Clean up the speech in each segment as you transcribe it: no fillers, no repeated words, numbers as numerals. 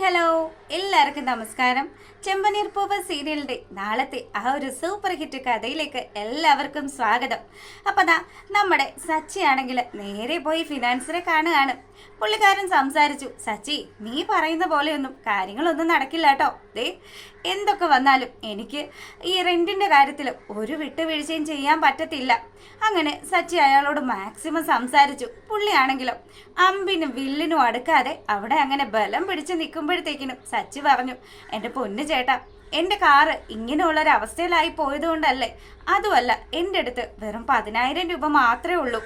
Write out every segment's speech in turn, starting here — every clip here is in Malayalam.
ഹലോ, എല്ലാവർക്കും നമസ്കാരം. ചെമ്പനീർ പൂവ് സീരിയലിന്റെ നാളത്തെ ആ ഒരു സൂപ്പർ ഹിറ്റ് കഥയിലേക്ക് എല്ലാവർക്കും സ്വാഗതം. അപ്പൊ നമ്മുടെ സച്ചി ആണെങ്കിൽ നേരെ പോയി ഫിനാൻസറെ കാണുകയാണ്. പുള്ളിക്കാരൻ സംസാരിച്ചു, സച്ചി നീ പറയുന്ന പോലെയൊന്നും കാര്യങ്ങളൊന്നും നടക്കില്ല കേട്ടോ. ദേ എന്തൊക്കെ വന്നാലും എനിക്ക് ഈ റെന്റിന്റെ കാര്യത്തിൽ ഒരു വിട്ടുവീഴ്ചയും ചെയ്യാൻ പറ്റത്തില്ല. അങ്ങനെ സച്ചി അയാളോട് മാക്സിമം സംസാരിച്ചു. പുള്ളിയാണെങ്കിലോ അമ്പിനും വില്ലിനും അടുക്കാതെ അവിടെ അങ്ങനെ ബലം പിടിച്ച് നിൽക്കുമ്പോഴത്തേക്കിനും സച്ചി പറഞ്ഞു, എൻ്റെ പൊന്നു ചേട്ടാ, എൻ്റെ കാറ് ഇങ്ങനെയുള്ളൊരവസ്ഥയിലായി പോയതുകൊണ്ടല്ലേ. അതുമല്ല, എൻ്റെ അടുത്ത് വെറും 10,000 രൂപ മാത്രമേ ഉള്ളൂ.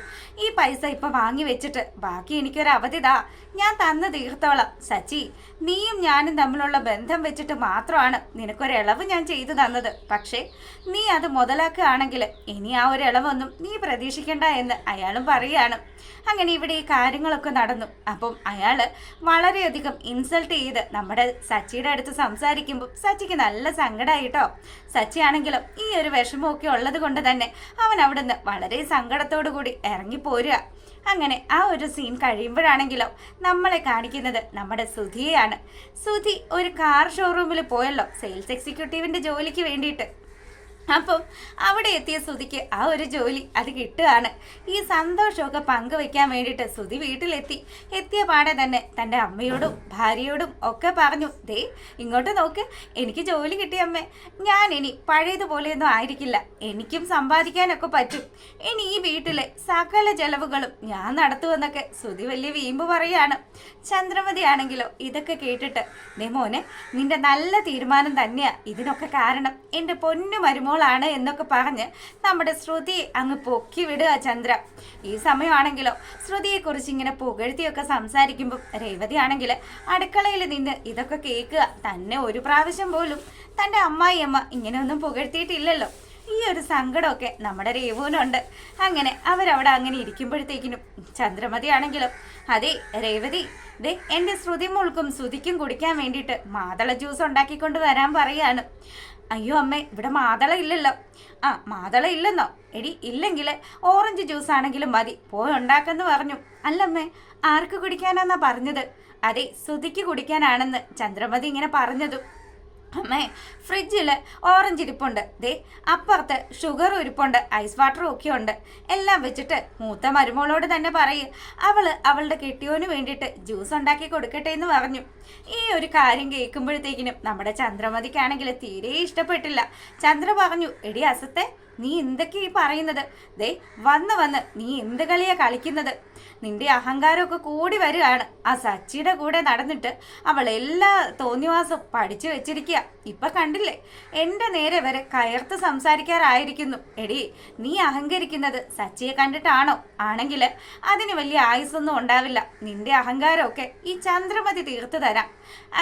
ഈ പൈസ ഇപ്പം വാങ്ങി വെച്ചിട്ട് ബാക്കി എനിക്കൊരു അവധിതാ, ഞാൻ തന്നു തീർത്തോളാം. സച്ചി, നീയും ഞാനും തമ്മിലുള്ള ബന്ധം വെച്ചിട്ട് മാത്രമാണ് നിനക്കൊരിളവ് ഞാൻ ചെയ്തു തന്നത്. പക്ഷേ നീ അത് മുതലാക്കുകയാണെങ്കിൽ ഇനി ആ ഒരു ഇളവൊന്നും നീ പ്രതീക്ഷിക്കണ്ട എന്ന് അയാളും പറയുകയാണ്. അങ്ങനെ ഇവിടെ ഈ കാര്യങ്ങളൊക്കെ നടന്നു. അപ്പം അയാൾ വളരെയധികം ഇൻസൾട്ട് ചെയ്ത് നമ്മുടെ സച്ചിയുടെ അടുത്ത് സംസാരിക്കുമ്പോൾ സച്ചിക്ക് നല്ല സങ്കടമായിട്ടോ. സച്ചി ആണെങ്കിലും ഈ ഒരു വിഷമമൊക്കെ ഉള്ളത് കൊണ്ട് തന്നെ അവൻ അവിടുന്ന് വളരെ സങ്കടത്തോടു കൂടി ഇറങ്ങിപ്പോരുക. അങ്ങനെ ആ ഒരു സീൻ കഴിയുമ്പോഴാണെങ്കിലോ നമ്മളെ കാണിക്കുന്നത് നമ്മുടെ സുധിയെയാണ്. സുധി ഒരു കാർ ഷോറൂമിൽ പോയല്ലോ സെയിൽസ് എക്സിക്യൂട്ടീവിന്റെ ജോലിക്ക് വേണ്ടിയിട്ട്. അപ്പം അവിടെ എത്തിയ സുധിക്ക് ആ ഒരു ജോലി അത് കിട്ടുകയാണ്. ഈ സന്തോഷമൊക്കെ പങ്കുവെക്കാൻ വേണ്ടിയിട്ട് സുധി വീട്ടിലെത്തി. എത്തിയ പാടെ തന്നെ തൻ്റെ അമ്മയോടും ഭാര്യയോടും ഒക്കെ പറഞ്ഞു, ദേ ഇങ്ങോട്ട് നോക്ക്, എനിക്ക് ജോലി കിട്ടിയ അമ്മേ, ഞാൻ ഇനി പഴയതുപോലെയൊന്നും ആയിരിക്കില്ല, എനിക്കും സമ്പാദിക്കാനൊക്കെ പറ്റും. ഇനി ഈ വീട്ടിലെ സകല ചെലവുകളും ഞാൻ നടത്തുമെന്നൊക്കെ സുധി വലിയ വീമ്പ് പറയാണ്. ചന്ദ്രമതി ആണെങ്കിലോ ഇതൊക്കെ കേട്ടിട്ട്, ദേ മോനെ, നിന്റെ നല്ല തീരുമാനം തന്നെയാ ഇതിനൊക്കെ കാരണം, എൻ്റെ പൊന്നു മരുമോൾ ആണ് എന്നൊക്കെ പറഞ്ഞ് നമ്മുടെ ശ്രുതിയെ അങ്ങ് പൊക്കി വിടുക ചന്ദ്ര. ഈ സമയമാണെങ്കിലോ ശ്രുതിയെക്കുറിച്ച് ഇങ്ങനെ പുകഴ്ത്തിയൊക്കെ സംസാരിക്കുമ്പോൾ രേവതി ആണെങ്കിൽ അടുക്കളയിൽ നിന്ന് ഇതൊക്കെ കേൾക്കുക. തന്നെ ഒരു പ്രാവശ്യം പോലും തൻ്റെ അമ്മായിയമ്മ ഇങ്ങനെയൊന്നും പുകഴ്ത്തിയിട്ടില്ലല്ലോ. ഈ ഒരു സങ്കടമൊക്കെ നമ്മുടെ രേവുവിനുണ്ട്. അങ്ങനെ അവരവിടെ അങ്ങനെ ഇരിക്കുമ്പോഴത്തേക്കിനും ചന്ദ്രമതി ആണെങ്കിലും, അതെ രേവതി, ദേ എൻ്റെ ശ്രുതി മോൾക്കും ശ്രുതിക്കും കുടിക്കാൻ വേണ്ടിയിട്ട് മാതള ജ്യൂസ് ഉണ്ടാക്കിക്കൊണ്ട് വരാൻ പറയാണ്. അയ്യോ അമ്മേ, ഇവിടെ മാതള ഇല്ലല്ലോ. ആ മാതള ഇല്ലെന്നോ? എടി ഇല്ലെങ്കിൽ ഓറഞ്ച് ജ്യൂസ് ആണെങ്കിലും മതി, പോയി ഉണ്ടാക്കെന്ന് പറഞ്ഞു. അല്ലമ്മേ, ആർക്ക് കുടിക്കാനാന്നാ പറഞ്ഞത്? അതെ ശ്രുതിക്ക് കുടിക്കാനാണെന്ന് ചന്ദ്രമതി ഇങ്ങനെ പറഞ്ഞതും, അമ്മേ ഫ്രിഡ്ജിൽ ഓറഞ്ച് ഇരിപ്പുണ്ട്, ദേ അപ്പുറത്ത് ഷുഗറും ഇരിപ്പുണ്ട്, ഐസ് വാട്ടറും ഒക്കെ ഉണ്ട്, എല്ലാം വെച്ചിട്ട് മൂത്ത മരുമോളോട് തന്നെ പറയും, അവളുടെ കെട്ടിയോന് വേണ്ടിയിട്ട് ജ്യൂസ് ഉണ്ടാക്കി കൊടുക്കട്ടെ എന്ന് പറഞ്ഞു. ഈ ഒരു കാര്യം കേൾക്കുമ്പോഴത്തേക്കിനും നമ്മുടെ ചന്ദ്രമതിക്കാണെങ്കിൽ തീരെ ഇഷ്ടപ്പെട്ടില്ല. ചന്ദ്ര പറഞ്ഞു, എടി അസത്തെ, നീ എന്തൊക്കെയാ ഈ പറയുന്നത്? ദേ വന്ന് നീ എന്ത് കളിയാ കളിക്കുന്നത്? നിന്റെ അഹങ്കാരമൊക്കെ കൂടി വരികയാണ്. ആ സച്ചിയുടെ കൂടെ നടന്നിട്ട് അവൾ എല്ലാ തോന്നിവാസം പഠിച്ചു വെച്ചിരിക്കുക. ഇപ്പൊ കണ്ടില്ലേ, എൻ്റെ നേരെ വരെ കയർത്ത് സംസാരിക്കാറായിരിക്കുന്നു. എടി നീ അഹങ്കരിക്കുന്നത് സച്ചിയെ കണ്ടിട്ടാണോ? ആണെങ്കിൽ അതിന് വലിയ ആയുസൊന്നും ഉണ്ടാവില്ല. നിന്റെ അഹങ്കാരമൊക്കെ ഈ ചന്ദ്രമതി തീർത്തു തരാം.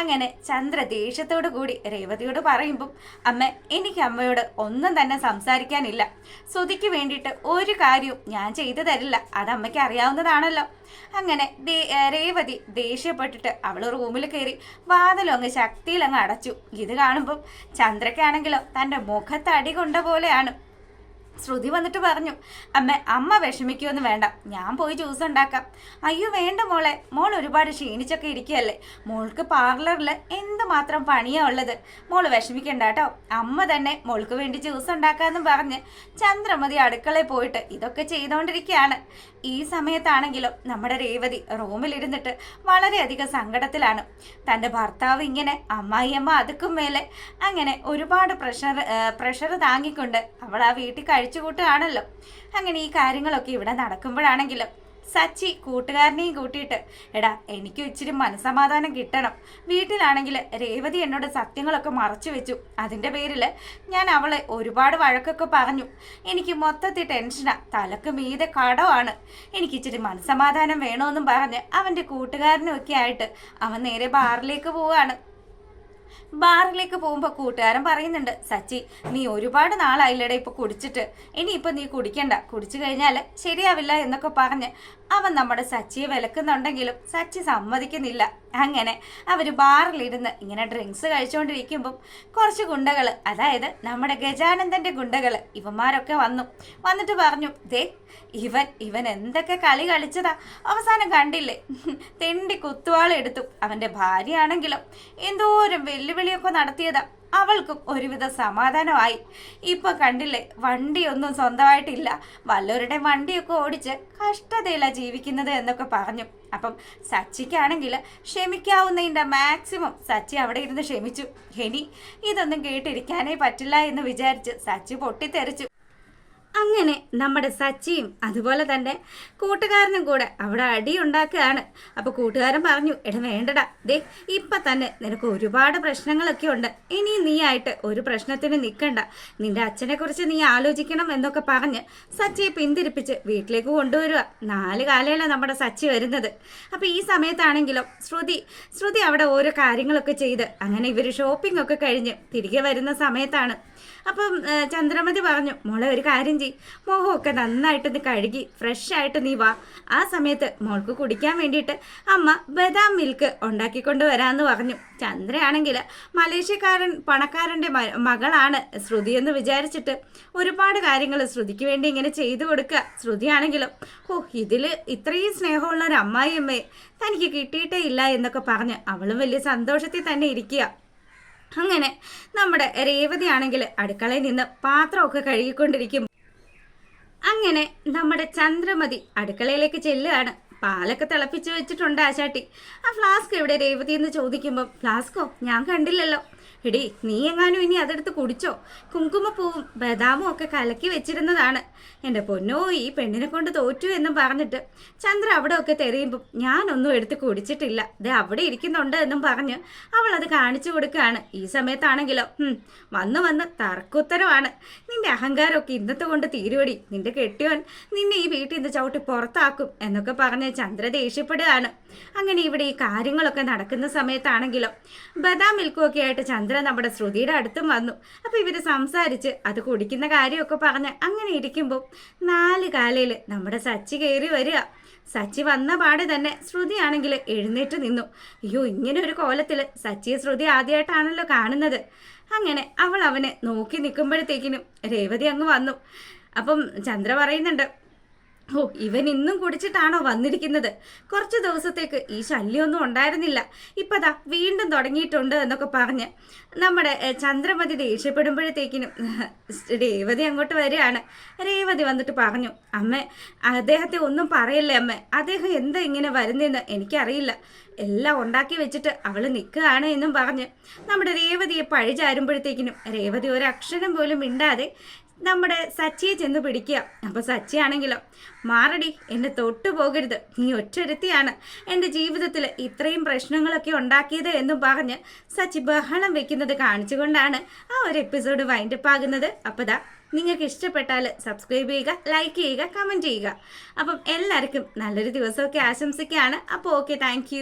അങ്ങനെ ചന്ദ്ര ദേഷ്യത്തോടു കൂടി രേവതിയോട് പറയുമ്പം, അമ്മ എനിക്ക് അമ്മയോട് ഒന്നും തന്നെ സംസാരിക്കാനില്ല. ശ്രുതിക്ക് വേണ്ടിയിട്ട് ഒരു കാര്യവും ഞാൻ ചെയ്തു തരില്ല, അത് അമ്മയ്ക്ക് അറിയാവുന്നതാണല്ലോ. അങ്ങനെ രേവതി ദേഷ്യപ്പെട്ടിട്ട് അവൾ റൂമിൽ കയറി വാതിലും അങ്ങ് ശക്തിയിൽ അങ്ങ് അടച്ചു. ഇത് കാണുമ്പം ചന്ദ്രയ്ക്കാണെങ്കിലോ തൻ്റെ മുഖത്ത് അടി കൊണ്ട പോലെയാണ്. ശ്രുതി വന്നിട്ട് പറഞ്ഞു, അമ്മ വിഷമിക്കുമെന്ന് വേണ്ട, ഞാൻ പോയി ജ്യൂസ് ഉണ്ടാക്കാം. അയ്യോ വേണ്ട മോളെ, മോൾ ഒരുപാട് ക്ഷീണിച്ചൊക്കെ ഇരിക്കുകയല്ലേ, മോൾക്ക് പാർലറിൽ എന്തുമാത്രം പണിയാ ഉള്ളത്, മോള് വിഷമിക്കണ്ട കേട്ടോ, അമ്മ തന്നെ മോൾക്ക് വേണ്ടി ജ്യൂസ് ഉണ്ടാക്കാമെന്നും പറഞ്ഞ് ചന്ദ്രമതി അടുക്കളയിൽ പോയിട്ട് ഇതൊക്കെ ചെയ്തുകൊണ്ടിരിക്കുകയാണ്. ഈ സമയത്താണെങ്കിലും നമ്മുടെ രേവതി റൂമിലിരുന്നിട്ട് വളരെയധികം സങ്കടത്തിലാണ്. തൻ്റെ ഭർത്താവ് ഇങ്ങനെ അമ്മായിയമ്മ അതുക്കും മേലെ അങ്ങനെ ഒരുപാട് പ്രഷർ താങ്ങിക്കൊണ്ട് അവൾ ആ വീട്ടിൽ കഴിച്ചുകൂട്ടുകയാണല്ലോ. അങ്ങനെ ഈ കാര്യങ്ങളൊക്കെ ഇവിടെ നടക്കുമ്പോഴാണെങ്കിലും സച്ചി കൂട്ടുകാരനെയും കൂട്ടിയിട്ട്, എടാ എനിക്കും ഇച്ചിരി മനസ്സമാധാനം കിട്ടണം. വീട്ടിലാണെങ്കിൽ രേവതി എന്നോട് സത്യങ്ങളൊക്കെ മറച്ചു വെച്ചു, അതിൻ്റെ പേരിൽ ഞാൻ അവളെ ഒരുപാട് വഴക്കൊക്കെ പറഞ്ഞു. എനിക്ക് മൊത്തത്തിൽ ടെൻഷനാ, തലക്ക് മീതെ കടമാണ്, എനിക്കിച്ചിരി മനസ്സമാധാനം വേണമെന്നും പറഞ്ഞ് അവൻ്റെ കൂട്ടുകാരനും ഒക്കെ ആയിട്ട് അവൻ നേരെ ബാറിലേക്ക് പോവുകയാണ്. ബാറിലേക്ക് പോകുമ്പോൾ കൂട്ടുകാരൻ പറയുന്നുണ്ട്, സച്ചി നീ ഒരുപാട് നാളായില്ലടേ ഇപ്പോൾ കുടിച്ചിട്ട്, ഇനിയിപ്പോൾ നീ കുടിക്കണ്ട, കുടിച്ചു കഴിഞ്ഞാൽ ശരിയാവില്ല എന്നൊക്കെ പറഞ്ഞ് അവൻ നമ്മുടെ സച്ചിയെ വിലക്കുന്നുണ്ടെങ്കിലും സച്ചി സമ്മതിക്കുന്നില്ല. അങ്ങനെ അവർ ബാറിലിരുന്ന് ഇങ്ങനെ ഡ്രിങ്ക്സ് കഴിച്ചുകൊണ്ടിരിക്കുമ്പം കുറച്ച് ഗുണ്ടകൾ, അതായത് നമ്മുടെ ഗജാനന്ദൻ്റെ ഗുണ്ടകൾ ഇവന്മാരൊക്കെ വന്നിട്ട് പറഞ്ഞു, ദേ ഇവൻ എന്തൊക്കെ കളി കളിച്ചതാ, അവസാനം കണ്ടില്ലേ, തെണ്ടി കുത്തുവാളെടുത്തു. അവൻ്റെ ഭാര്യയാണെങ്കിലും എന്തോരം വെല്ലുവിളിയൊക്കെ നടത്തിയതാ, അവൾക്കും ഒരുവിധ സമാധാനമായി. ഇപ്പൊ കണ്ടില്ലേ, വണ്ടിയൊന്നും സ്വന്തമായിട്ടില്ല, വല്ലവരുടെ വണ്ടിയൊക്കെ ഓടിച്ച് കഷ്ടതയില്ല ജീവിക്കുന്നത് എന്നൊക്കെ പറഞ്ഞു. അപ്പം സച്ചിക്കാണെങ്കിൽ ക്ഷമിക്കാവുന്നതിൻ്റെ മാക്സിമം സച്ചി അവിടെ ഇരുന്ന് ക്ഷമിച്ചു. ഇനി ഇതൊന്നും കേട്ടിരിക്കാനേ പറ്റില്ല എന്ന് വിചാരിച്ച് സച്ചി പൊട്ടിത്തെറിച്ചു. അങ്ങനെ നമ്മുടെ സച്ചിയും അതുപോലെ തന്നെ കൂട്ടുകാരനും കൂടെ അവിടെ അടി ഉണ്ടാക്കുകയാണ്. അപ്പോൾ കൂട്ടുകാരൻ പറഞ്ഞു, എടാ വേണ്ടടാ, ദേ ഇപ്പം തന്നെ നിനക്ക് ഒരുപാട് പ്രശ്നങ്ങളൊക്കെ ഉണ്ട്, ഇനി നീ ആയിട്ട് ഒരു പ്രശ്നത്തിന് നിൽക്കണ്ട, നിന്റെ അച്ഛനെക്കുറിച്ച് നീ ആലോചിക്കണം എന്നൊക്കെ പറഞ്ഞ് സച്ചിയെ പിന്തിരിപ്പിച്ച് വീട്ടിലേക്ക് കൊണ്ടുവരിക. 4 കാലയിലാണ് നമ്മുടെ സച്ചി വരുന്നത്. അപ്പോൾ ഈ സമയത്താണെങ്കിലും ശ്രുതി അവിടെ ഓരോ കാര്യങ്ങളൊക്കെ ചെയ്ത് അങ്ങനെ ഇവർ ഷോപ്പിംഗ് ഒക്കെ കഴിഞ്ഞ് തിരികെ വരുന്ന സമയത്താണ്. അപ്പം ചന്ദ്രമതി പറഞ്ഞു, മോളെ ഒരു കാര്യം ചെയ്യ്, മുഖമൊക്കെ നന്നായിട്ട് കഴുകി ഫ്രഷ് ആയിട്ട് നീ വാ, ആ സമയത്ത് മോൾക്ക് കുടിക്കാൻ വേണ്ടിയിട്ട് അമ്മ ബദാം മിൽക്ക് ഉണ്ടാക്കിക്കൊണ്ട് വരാമെന്ന് പറഞ്ഞു. ചന്ദ്രയാണെങ്കിൽ മലേഷ്യക്കാരൻ പണക്കാരൻ്റെ മകളാണ് ശ്രുതി എന്ന് വിചാരിച്ചിട്ട് ഒരുപാട് കാര്യങ്ങൾ ശ്രുതിക്ക് വേണ്ടി ഇങ്ങനെ ചെയ്തു കൊടുക്കുക. ശ്രുതിയാണെങ്കിലും ഇതിൽ ഇത്രയും സ്നേഹമുള്ള ഒരു അമ്മായിയമ്മയെ തനിക്ക് കിട്ടിയിട്ടേ ഇല്ല എന്നൊക്കെ പറഞ്ഞ് അവളും വലിയ സന്തോഷത്തിൽ തന്നെ ഇരിക്കുക. അങ്ങനെ നമ്മുടെ രേവതി ആണെങ്കിൽ അടുക്കളയിൽ നിന്ന് പാത്രമൊക്കെ കഴുകിക്കൊണ്ടിരിക്കും. അങ്ങനെ നമ്മുടെ ചന്ദ്രമതി അടുക്കളയിലേക്ക് ചെല്ലുകയാണ്. പാലൊക്കെ തിളപ്പിച്ച് വെച്ചിട്ടുണ്ട് ആശാട്ടി. ആ ഫ്ലാസ്ക് എവിടെ രേവതി എന്ന് ചോദിക്കുമ്പം, ഫ്ലാസ്കോ ഞാൻ കണ്ടില്ലല്ലോ. എടി നീ എങ്ങാനും ഇനി അതെടുത്ത് കുടിച്ചോ, കുങ്കുമപ്പൂവും ബദാമും ഒക്കെ കലക്കി വെച്ചിരുന്നതാണ്. എൻ്റെ പൊന്നോ, ഈ പെണ്ണിനെ കൊണ്ട് തോറ്റു എന്നും പറഞ്ഞിട്ട് ചന്ദ്ര അവിടെ ഒക്കെ തെരയുമ്പം ഞാനൊന്നും എടുത്ത് കുടിച്ചിട്ടില്ല, ഇത് അവിടെ ഇരിക്കുന്നുണ്ട് എന്നും പറഞ്ഞ് അവൾ അത് കാണിച്ചു കൊടുക്കുകയാണ്. ഈ സമയത്താണെങ്കിലോ വന്ന് തർക്കുത്തരമാണ്, നിന്റെ അഹങ്കാരമൊക്കെ ഇന്നത്തെ കൊണ്ട് തീരുവടി, നിന്റെ കെട്ടിയോൻ നിന്നെ ഈ വീട്ടിൽ നിന്ന് ചവിട്ടി പുറത്താക്കും എന്നൊക്കെ പറഞ്ഞ് ചന്ദ്ര ദേഷ്യപ്പെടുകയാണ്. അങ്ങനെ ഇവിടെ ഈ കാര്യങ്ങളൊക്കെ നടക്കുന്ന സമയത്താണെങ്കിലോ ബദാം മിൽക്കും ഒക്കെ ആയിട്ട് ചന്ദ്ര നമ്മുടെ ശ്രുതിയുടെ അടുത്തും വന്നു. അപ്പോൾ ഇവർ സംസാരിച്ച് അത് കുടിക്കുന്ന കാര്യമൊക്കെ പറഞ്ഞ് അങ്ങനെ ഇരിക്കുമ്പോൾ 4 കാലയിൽ നമ്മുടെ സച്ചി കയറി വരിക. സച്ചി വന്ന പാടെ തന്നെ ശ്രുതിയാണെങ്കിൽ എഴുന്നേറ്റ് നിന്നു. അയ്യോ, ഇങ്ങനെ ഒരു കോലത്തിൽ സച്ചിയെ ശ്രുതി ആദ്യമായിട്ടാണല്ലോ കാണുന്നത്. അങ്ങനെ അവൾ അവനെ നോക്കി നിൽക്കുമ്പോഴത്തേക്കിനും രേവതി അങ്ങ് വന്നു. അപ്പം ചന്ദ്ര പറയുന്നുണ്ട്, ഇവൻ ഇന്നും കുടിച്ചിട്ടാണോ വന്നിരിക്കുന്നത്, കുറച്ച് ദിവസത്തേക്ക് ഈ ശല്യമൊന്നും ഉണ്ടായിരുന്നില്ല, ഇപ്പതാ വീണ്ടും തുടങ്ങിയിട്ടുണ്ട് എന്നൊക്കെ പറഞ്ഞ് നമ്മുടെ ചന്ദ്രമതി ദേഷ്യപ്പെടുമ്പോഴത്തേക്കിനും രേവതി അങ്ങോട്ട് വരികയാണ്. രേവതി വന്നിട്ട് പറഞ്ഞു, അമ്മ അദ്ദേഹത്തെ ഒന്നും പറയല്ലേ അമ്മ, അദ്ദേഹം എന്താ ഇങ്ങനെ വരുന്നതെന്ന് എനിക്കറിയില്ല, എല്ലാം ഉണ്ടാക്കി വെച്ചിട്ട് അവൾ നിൽക്കുകയാണ് എന്നും പറഞ്ഞ് നമ്മുടെ രേവതിയെ പഴിചാരുമ്പോഴത്തേക്കിനും രേവതി ഒരക്ഷരം പോലും മിണ്ടാതെ നമ്മുടെ സച്ചിയെ ചെന്ന് പിടിക്കുക. അപ്പോൾ സച്ചിയാണെങ്കിലോ, മാറടി, എന്നെ തൊട്ടു പോകരുത്, നീ ഒറ്റൊരുത്തിയാണ് എൻ്റെ ജീവിതത്തിൽ ഇത്രയും പ്രശ്നങ്ങളൊക്കെ ഉണ്ടാക്കിയത് എന്നും പറഞ്ഞ് സച്ചി ബഹളം വെക്കുന്നത് കാണിച്ചുകൊണ്ടാണ് ആ ഒരു എപ്പിസോഡ് വൈൻഡപ്പ് ആകുന്നത്. അപ്പോൾ ദാ നിങ്ങൾക്ക് ഇഷ്ടപ്പെട്ടാൽ സബ്സ്ക്രൈബ് ചെയ്യുക, ലൈക്ക് ചെയ്യുക, കമൻറ്റ് ചെയ്യുക. അപ്പം എല്ലാവർക്കും നല്ലൊരു ദിവസമൊക്കെ ആശംസിക്കുകയാണ്. അപ്പോൾ ഓക്കെ, താങ്ക്